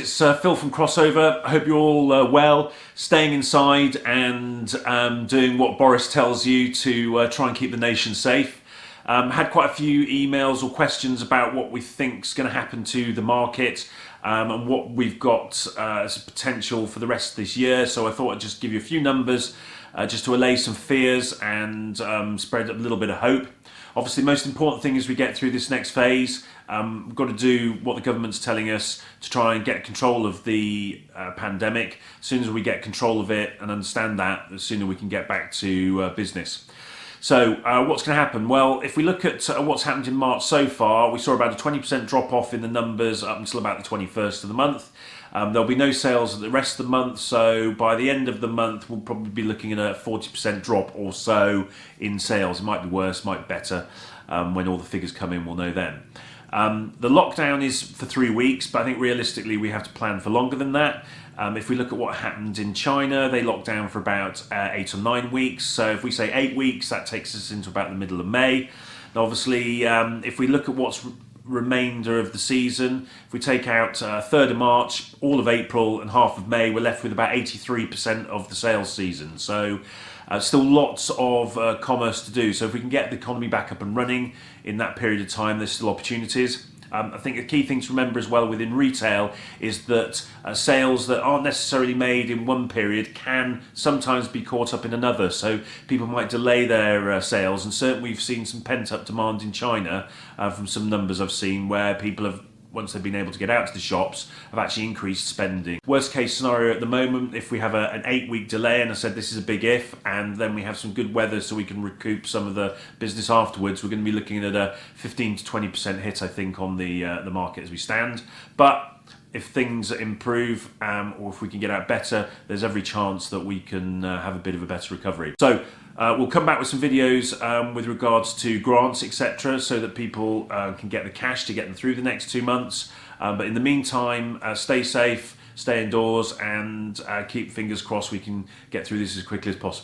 It's Phil from Crossover. I hope you're all well, staying inside and doing what Boris tells you to try and keep the nation safe. Had quite a few emails or questions about what we think is going to happen to the market and what we've got as a potential for the rest of this year. So I thought I'd just give you a few numbers just to allay some fears and spread a little bit of hope. Obviously, the most important thing as we get through this next phase, we've got to do what the government's telling us to try and get control of the pandemic. As soon as we get control of it and understand that, the sooner we can get back to business. So what's going to happen? Well, if we look at what's happened in March so far, we saw about a 20% drop off in the numbers up until about the 21st of the month. There'll be no sales the rest of the month, so by the end of the month we'll probably be looking at a 40% drop or so in sales. It might be worse, might be better. When all the figures come in, we'll know then. The lockdown is for 3 weeks, but I think realistically we have to plan for longer than that. If we look at what happened in China, they locked down for about 8 or 9 weeks. So if we say 8 weeks, that takes us into about the middle of May. Now obviously, if we look at what's remainder of the season, if we take out 3rd of March, all of April and half of May, we're left with about 83% of the sales season. So still lots of commerce to do. So if we can get the economy back up and running in that period of time, there's still opportunities. I think a key thing to remember as well within retail is that sales that aren't necessarily made in one period can sometimes be caught up in another. So people might delay their sales, and certainly we've seen some pent-up demand in China from some numbers I've seen where people have, once they've been able to get out to the shops, have actually increased spending. Worst case scenario at the moment, if we have an 8-week delay, and I said this is a big if, and then we have some good weather so we can recoup some of the business afterwards, we're going to be looking at a 15 to 20% hit, I think, on the market as we stand. But if things improve or if we can get out better, there's every chance that we can have a bit of a better recovery. So we'll come back with some videos with regards to grants, etc., so that people can get the cash to get them through the next 2 months. But in the meantime, stay safe, stay indoors, and keep fingers crossed we can get through this as quickly as possible.